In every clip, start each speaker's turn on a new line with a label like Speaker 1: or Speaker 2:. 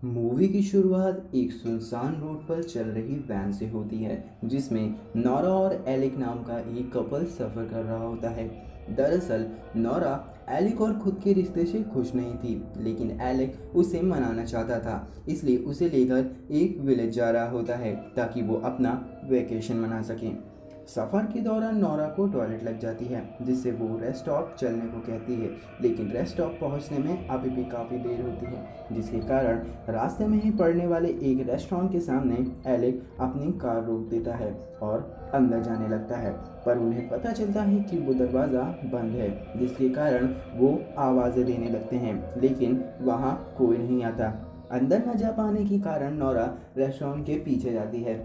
Speaker 1: Movie की शुरुआत एक सुनसान रोड पर चल रही वैन से होती है जिसमें नोरा और एलिक नाम का एक कपल सफ़र कर रहा होता है। दरअसल नोरा एलिक और खुद के रिश्ते से खुश नहीं थी, लेकिन एलिक उसे मनाना चाहता था, इसलिए उसे लेकर एक विलेज जा रहा होता है ताकि वो अपना वेकेशन मना सके। सफ़र के दौरान नोरा को टॉयलेट लग जाती है, जिससे वो रेस्ट स्टॉप चलने को कहती है, लेकिन रेस्ट स्टॉप पहुंचने में अभी भी काफ़ी देर होती है, जिसके कारण रास्ते में ही पड़ने वाले एक रेस्टोरेंट के सामने एलेक अपनी कार रोक देता है और अंदर जाने लगता है। पर उन्हें पता चलता है कि वो दरवाज़ा बंद है, जिसके कारण वो आवाज़ें देने लगते हैं, लेकिन वहाँ कोई नहीं आता। अंदर न जा पाने के कारण नोरा रेस्टोरेंट के पीछे जाती है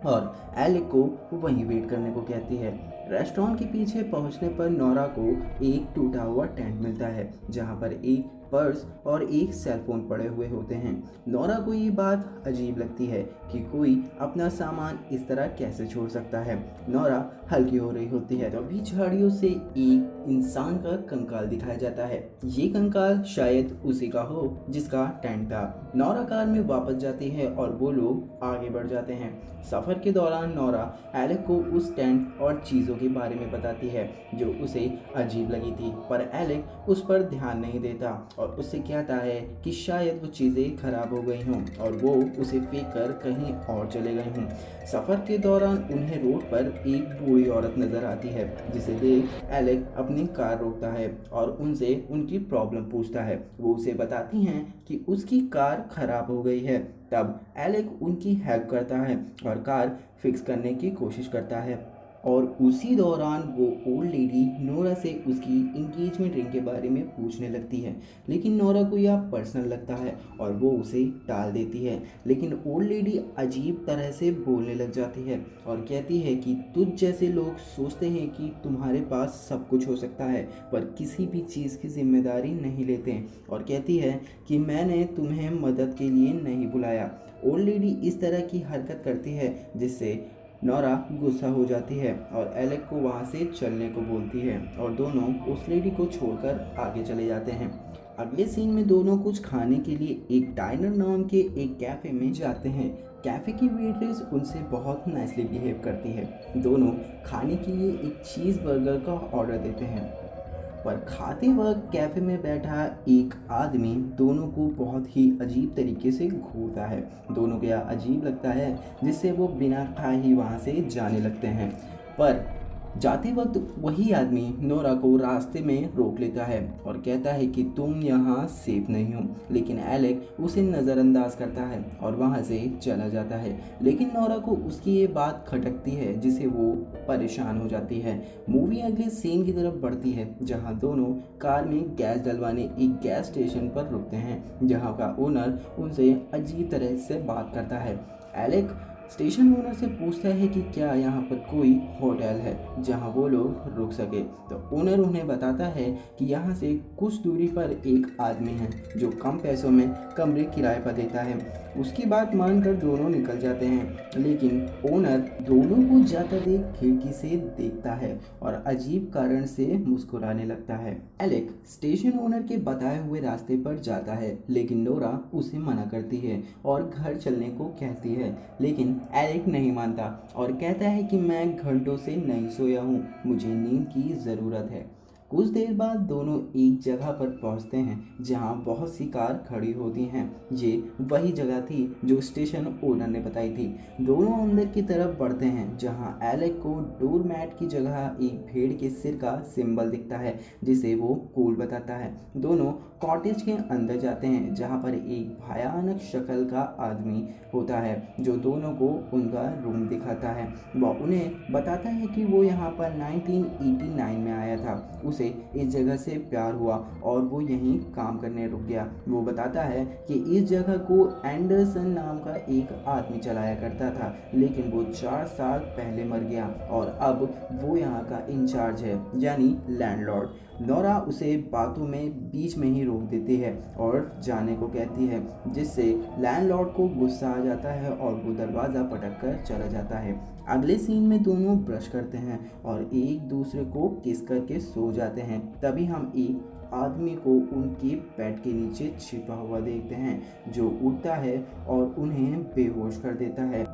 Speaker 1: और एलिक को वहीं वेट करने को कहती है। रेस्टोरेंट के पीछे पहुंचने पर नोरा को एक टूटा हुआ टेंट मिलता है, जहां पर एक पर्स और एक सेलफोन पड़े हुए होते हैं। नोरा को ये बात अजीब लगती है कि कोई अपना सामान इस तरह कैसे छोड़ सकता है। नोरा हल्की हो रही होती है, तभी झाड़ियों से एक इंसान का कंकाल दिखाया जाता है। ये कंकाल शायद उसी का हो जिसका टेंट था। नोरा कार में वापस जाती है और वो लोग आगे बढ़ जाते हैं। सफ़र के दौरान नोरा एलेक को उस टेंट और चीज़ों के बारे में बताती है जो उसे अजीब लगी थी, पर एलेक उस पर ध्यान नहीं देता और उससे कहता है कि शायद वो चीज़ें खराब हो गई हों और वो उसे फेंक कर कहीं और चले गए हों। सफ़र के दौरान उन्हें रोड पर एक बूढ़ी औरत नज़र आती है, जिसे देख एलेक अपनी कार रोकता है और उनसे उनकी प्रॉब्लम पूछता है। वो उसे बताती हैं कि उसकी कार खराब हो गई है। तब एलेक उनकी हेल्प करता है और कार फिक्स करने की कोशिश करता है, और उसी दौरान वो ओल्ड लेडी नोरा से उसकी इंगेजमेंट रिंग के बारे में पूछने लगती है, लेकिन नोरा को यह पर्सनल लगता है और वो उसे टाल देती है। लेकिन ओल्ड लेडी अजीब तरह से बोलने लग जाती है और कहती है कि तुझ जैसे लोग सोचते हैं कि तुम्हारे पास सब कुछ हो सकता है, पर किसी भी चीज़ की जिम्मेदारी नहीं लेते, और कहती है कि मैंने तुम्हें मदद के लिए नहीं बुलाया। ओल्ड लेडी इस तरह की हरकत करती है जिससे नोरा गुस्सा हो जाती है और एलेक को वहाँ से चलने को बोलती है और दोनों उस लेडी को छोड़कर आगे चले जाते हैं। अगले सीन में दोनों कुछ खाने के लिए एक डाइनर नाम के एक कैफ़े में जाते हैं। कैफ़े की वेट्रेस उनसे बहुत नाइसली बिहेव करती है। दोनों खाने के लिए एक चीज़ बर्गर का ऑर्डर देते हैं, पर खाते वक्त कैफे में बैठा एक आदमी दोनों को बहुत ही अजीब तरीके से घूरता है। दोनों को यह अजीब लगता है, जिससे वो बिना खाए ही वहाँ से जाने लगते हैं। पर जाते वक्त वही आदमी नोरा को रास्ते में रोक लेता है और कहता है कि तुम यहाँ सेफ नहीं हो, लेकिन एलेक उसे नज़रअंदाज करता है और वहाँ से चला जाता है। लेकिन नोरा को उसकी ये बात खटकती है, जिसे वो परेशान हो जाती है। मूवी अगले सीन की तरफ बढ़ती है, जहाँ दोनों कार में गैस डलवाने एक गैस स्टेशन पर रुकते हैं, जहाँ का ओनर उनसे अजीब तरह से बात करता है। एलेक स्टेशन ओनर से पूछता है कि क्या यहाँ पर कोई होटल है जहाँ वो लोग रुक सके, तो ओनर उन्हें बताता है कि यहाँ से कुछ दूरी पर एक आदमी है जो कम पैसों में कमरे किराए पर देता है। उसकी बात मानकर दोनों निकल जाते हैं, लेकिन ओनर दोनों को जाता देख खिड़की से देखता है और अजीब कारण से मुस्कुराने लगता है। एलेक स्टेशन ओनर के बताए हुए रास्ते पर जाता है, लेकिन नोरा उसे मना करती है और घर चलने को कहती है, लेकिन एलेक नहीं मानता और कहता है कि मैं घंटों से नहीं सोया हूँ, मुझे नींद की ज़रूरत है। कुछ देर बाद दोनों एक जगह पर पहुंचते हैं जहां बहुत सी कार खड़ी होती हैं। ये वही जगह थी जो स्टेशन ओनर ने बताई थी। दोनों अंदर की तरफ बढ़ते हैं, जहां एलेक को डोर मैट की जगह एक भेड़ के सिर का सिंबल दिखता है, जिसे वो कूल बताता है। दोनों कॉटेज के अंदर जाते हैं, जहां पर एक भयानक शक्ल का आदमी होता है जो दोनों को उनका रूम दिखाता है। वह उन्हें बताता है कि वो यहाँ पर 1989 में आया था, उसे इस जगह से प्यार हुआ और वो यहीं काम करने रुक गया। वो बताता है कि इस जगह को एंडरसन नाम का एक आदमी चलाया करता था, लेकिन वो 4 साल पहले मर गया और अब वो यहाँ का इंचार्ज है, यानी लैंडलॉर्ड। नोरा उसे बातों में बीच में ही रोक देती है और जाने को कहती है, जिससे लैंडलॉर्ड को गुस्सा आ जाता है और वो दरवाज़ा पटक कर चला जाता है। अगले सीन में दोनों ब्रश करते हैं और एक दूसरे को किस करके सो जाते हैं। तभी हम एक आदमी को उनके बेड के नीचे छिपा हुआ देखते हैं, जो उठता है और उन्हें बेहोश कर देता है।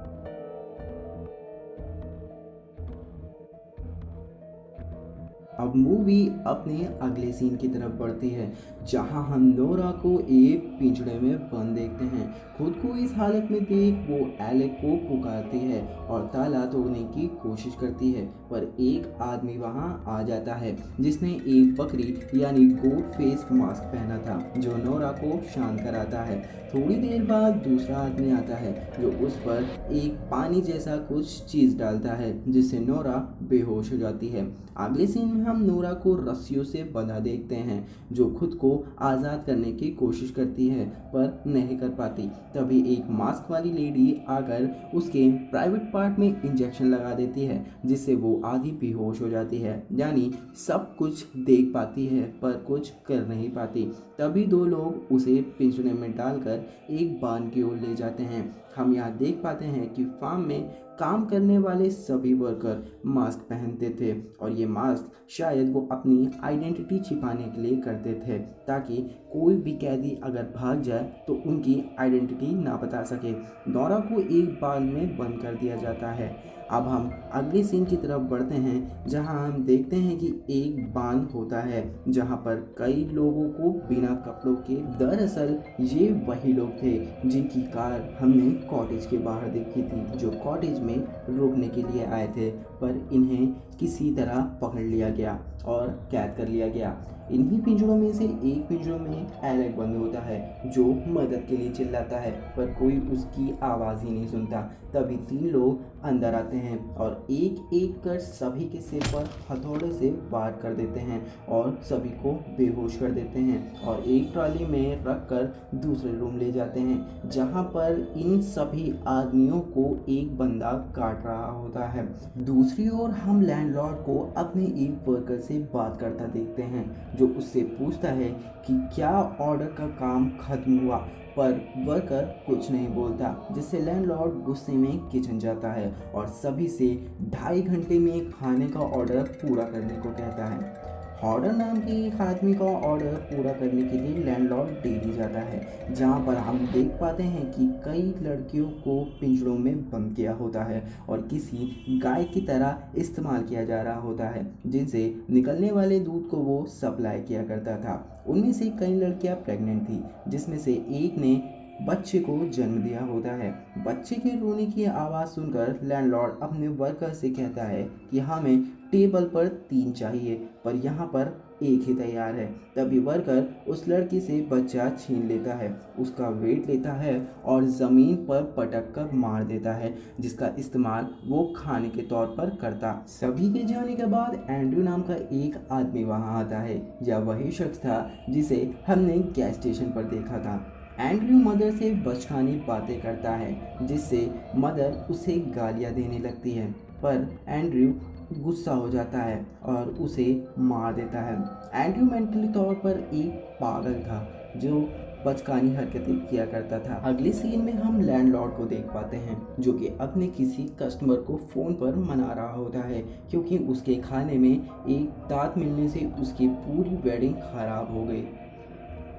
Speaker 1: अब मूवी अपने अगले सीन की तरफ बढ़ती है, जहां हम नोरा को एक पिंजड़े में बंद देखते हैं। खुद को इस हालत में देख वो एलेक को पुकारती है और ताला तोड़ने की कोशिश करती है, पर एक आदमी वहां आ जाता है जिसने एक बकरी यानी गोट फेस मास्क पहना था, जो नोरा को शांत कराता है। थोड़ी देर बाद दूसरा आदमी आता है जो उस पर एक पानी जैसा कुछ चीज डालता है, जिससे नोरा बेहोश हो जाती है। अगले सीन में हम नोरा को रस्सियों से बंधा देखते हैं, जो खुद को आज़ाद करने की कोशिश करती है पर नहीं कर पाती। तभी एक मास्क वाली लेडी आकर उसके प्राइवेट पार्ट में इंजेक्शन लगा देती है, जिससे वो आधी बेहोश हो जाती है, यानी सब कुछ देख पाती है पर कुछ कर नहीं पाती। तभी दो लोग उसे पिंजरे में डालकर एक बांध की ओर ले जाते हैं। हम यहाँ देख पाते हैं कि फार्म में काम करने वाले सभी वर्कर मास्क पहनते थे, और ये मास्क शायद वो अपनी आइडेंटिटी छिपाने के लिए करते थे, ताकि कोई भी कैदी अगर भाग जाए तो उनकी आइडेंटिटी ना बता सके। नोरा को एक बाल में बंद कर दिया जाता है। अब हम अगले सीन की तरफ बढ़ते हैं, जहां हम देखते हैं कि एक बांध होता है जहां पर कई लोगों को बिना कपड़ों के। दरअसल ये वही लोग थे जिनकी कार हमने कॉटेज के बाहर देखी थी, जो कॉटेज में रुकने के लिए आए थे, पर इन्हें किसी तरह पकड़ लिया गया और कैद कर लिया गया। इन्हीं पिंजरों में से एक पिंजरों में एलेक बंद होता है, जो मदद के लिए चिल्लाता है, पर कोई उसकी आवाज़ ही नहीं सुनता। तभी तीन लोग अंदर आते हैं और एक एक कर सभी के सिर पर हथौड़े से वार कर देते हैं और सभी को बेहोश कर देते हैं, और एक ट्रॉली में रख कर दूसरे रूम ले जाते हैं, जहां पर इन सभी आदमियों को एक बंदा काट रहा होता है। दूसरी ओर हम लैंडलॉर्ड को अपने एक वर्कर से बात करता देखते हैं, जो उससे पूछता है कि क्या ऑर्डर का काम खत्म हुआ, पर वर्कर कुछ नहीं बोलता, जिससे लैंडलॉर्ड गुस्से में किचन जाता है और सभी से 2.5 घंटे में खाने का ऑर्डर पूरा करने को कहता है। हॉर्डर नाम के एक आदमी का ऑर्डर पूरा करने के लिए लैंडलॉर्ड डेली जाता है, जहां पर हम देख पाते हैं कि कई लड़कियों को पिंजरों में बंद किया होता है और किसी गाय की तरह इस्तेमाल किया जा रहा होता है, जिनसे निकलने वाले दूध को वो सप्लाई किया करता था। उनमें से कई लड़कियां प्रेग्नेंट थी, जिसमें से एक ने बच्चे को जन्म दिया होता है। बच्चे के रोने की आवाज़ सुनकर लैंडलॉर्ड अपने वर्कर से कहता है कि हमें टेबल पर 3 चाहिए, पर यहाँ पर एक ही तैयार है। तभी वर्कर उस लड़की से बच्चा छीन लेता है, उसका वेट लेता है और ज़मीन पर पटक कर मार देता है, जिसका इस्तेमाल वो खाने के तौर पर करता। सभी के जाने के बाद एंड्रयू नाम का एक आदमी वहाँ आता है। यह वही शख्स था जिसे हमने गैस स्टेशन पर देखा था। एंड्रयू मदर से बचकानी बातें करता है, जिससे मदर उसे गालियां देने लगती है, पर एंड्रयू गुस्सा हो जाता है और उसे मार देता है। एंड्रयू मेंटली तौर पर एक पागल था जो बचकानी हरकतें किया करता था। अगले सीन में हम लैंडलॉर्ड को देख पाते हैं, जो कि अपने किसी कस्टमर को फ़ोन पर मना रहा होता है, क्योंकि उसके खाने में एक दांत मिलने से उसकी पूरी वेडिंग खराब हो गई।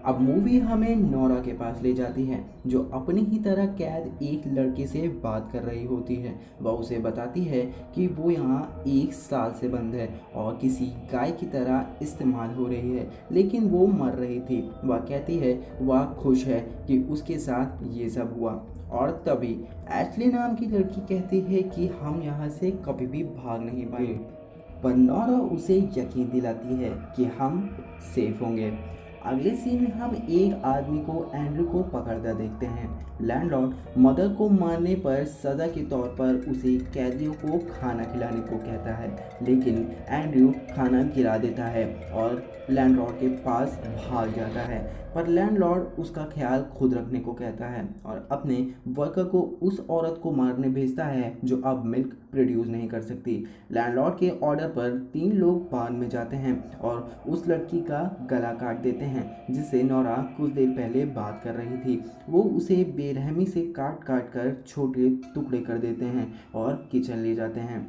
Speaker 1: अब मूवी हमें नोरा के पास ले जाती है, जो अपनी ही तरह कैद एक लड़के से बात कर रही होती है। वह उसे बताती है कि वो यहाँ 1 साल से बंद है और किसी गाय की तरह इस्तेमाल हो रही है, लेकिन वो मर रही थी। वह कहती है वह खुश है कि उसके साथ ये सब हुआ। और तभी एशली नाम की लड़की कहती है कि हम यहाँ से कभी भी भाग नहीं पाए, पर नोरा उसे यकीन दिलाती है कि हम सेफ होंगे। अगले सीन में हम एक आदमी को एंड्रयू को पकड़ता देखते हैं। लैंडलॉर्ड मदर को मारने पर सजा के तौर पर उसे कैदियों को खाना खिलाने को कहता है, लेकिन एंड्रयू खाना गिरा देता है और लैंडलॉर्ड के पास भाग जाता है, पर लैंडलॉर्ड उसका ख्याल खुद रखने को कहता है और अपने वर्कर को उस औरत को मारने भेजता है जो अब मिल्क प्रोड्यूस नहीं कर सकती। लैंडलॉर्ड के ऑर्डर पर 3 लोग बांध में जाते हैं और उस लड़की का गला काट देते हैं, जिससे नोरा कुछ देर पहले बात कर रही थी। वो उसे बेरहमी से काट काट कर छोटे टुकड़े कर देते हैं और किचन ले जाते हैं।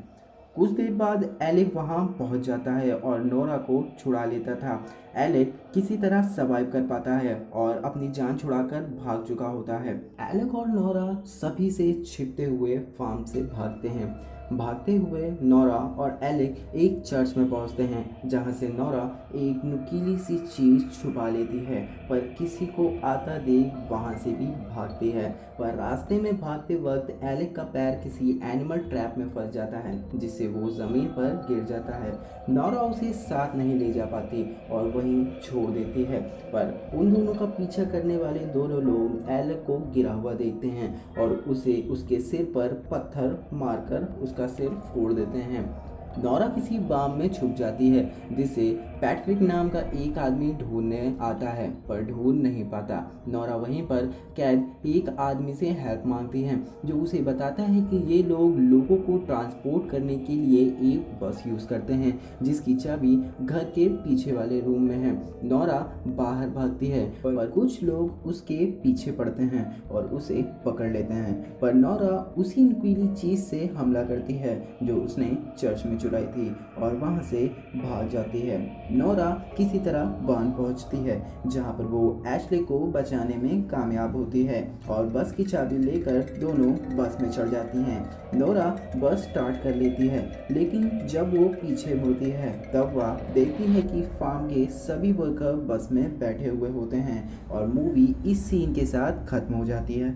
Speaker 1: कुछ देर बाद एलेक वहां पहुंच जाता है और नोरा को छुड़ा लेता था। एलेक किसी तरह सर्वाइव कर पाता है और अपनी जान छुड़ाकर भाग चुका होता है। एलेक और नोरा सभी से छिपते हुए फार्म से भागते हैं। भागते हुए नोरा और एलेक एक चर्च में पहुंचते हैं, जहां से नोरा एक नुकीली सी चीज छुपा लेती है, पर किसी को आता देख वहां से भी भागती है। पर रास्ते में भागते वक्त एलेक का पैर किसी एनिमल ट्रैप में फंस जाता है, जिससे वो जमीन पर गिर जाता है। नोरा उसे साथ नहीं ले जा पाती और वहीं छोड़ देती है, पर उन दोनों का पीछा करने वाले दोनों लोग एलेक को गिरा हुआ देखते हैं और उसे उसके सिर पर पत्थर मारकर उसका सिर फोड़ देते हैं। नोरा किसी बाम में छुप जाती है, जिसे पैट्रिक नाम का एक आदमी ढूंढने आता है, पर ढूंढ नहीं पाता। नोरा वहीं पर कैद एक आदमी से हेल्प मांगती है, जो उसे बताता है कि ये लोग लोगों को ट्रांसपोर्ट करने के लिए एक बस यूज़ करते हैं, जिसकी चाबी घर के पीछे वाले रूम में है। नोरा बाहर भागती है, पर कुछ लोग उसके पीछे पड़ते हैं और उसे पकड़ लेते हैं, पर नोरा उसी नुकीली चीज़ से हमला करती है जो उसने चर्च में चुराई थी और वहां से भाग जाती है। नोरा किसी तरह बान पहुंचती है, जहां पर वो एशले को बचाने में कामयाब होती है और बस की चाबी लेकर दोनों बस में चढ़ जाती हैं। नोरा बस स्टार्ट कर लेती है, लेकिन जब वो पीछे मुड़ती है तब वह देखती है कि फार्म के सभी वर्कर बस में बैठे हुए होते हैं और मूवी इस सीन के साथ खत्म हो जाती है।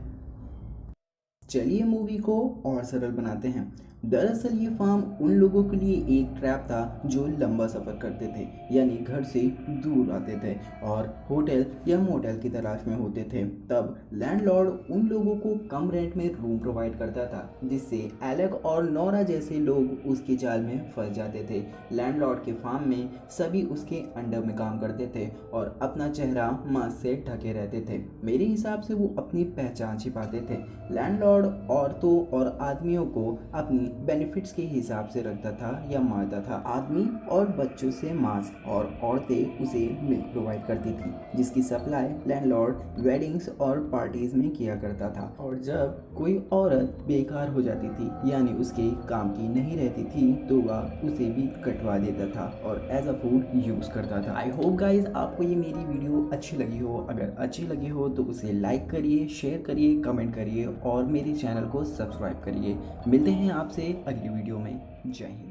Speaker 1: चलिए मूवी को और सरल बनाते हैं। दरअसल ये फार्म उन लोगों के लिए एक ट्रैप था जो लंबा सफ़र करते थे, यानी घर से दूर आते थे और होटल या मोटेल की तलाश में होते थे। तब लैंडलॉर्ड उन लोगों को कम रेंट में रूम प्रोवाइड करता था, जिससे एलेक और नोरा जैसे लोग उसके जाल में फंस जाते थे। लैंडलॉर्ड के फार्म में सभी उसके अंडर में काम करते थे और अपना चेहरा मास्क से ढके रहते थे। मेरे हिसाब से वो अपनी पहचान छिपाते थे। लैंडलॉर्ड औरतों और आदमियों को अपनी बेनिफिट्स के हिसाब से रखता था या मारता था। आदमी और बच्चों से मांस और औरतें उसे मिल्क प्रोवाइड करती थी, जिसकी सप्लाई लैंडलॉर्ड वेडिंग्स और पार्टीज में किया करता था। और जब कोई औरत बेकार हो जाती थी, यानी उसके काम की नहीं रहती थी, तो वह उसे भी कटवा देता था और एज अ फूड यूज करता था। आई होप गाइज आपको ये मेरी वीडियो अच्छी लगी हो। अगर अच्छी लगी हो तो उसे लाइक करिए, शेयर करिए, कमेंट करिए और मेरे चैनल को सब्सक्राइब करिए। मिलते हैं आपसे अगली वीडियो में। जय हिंद।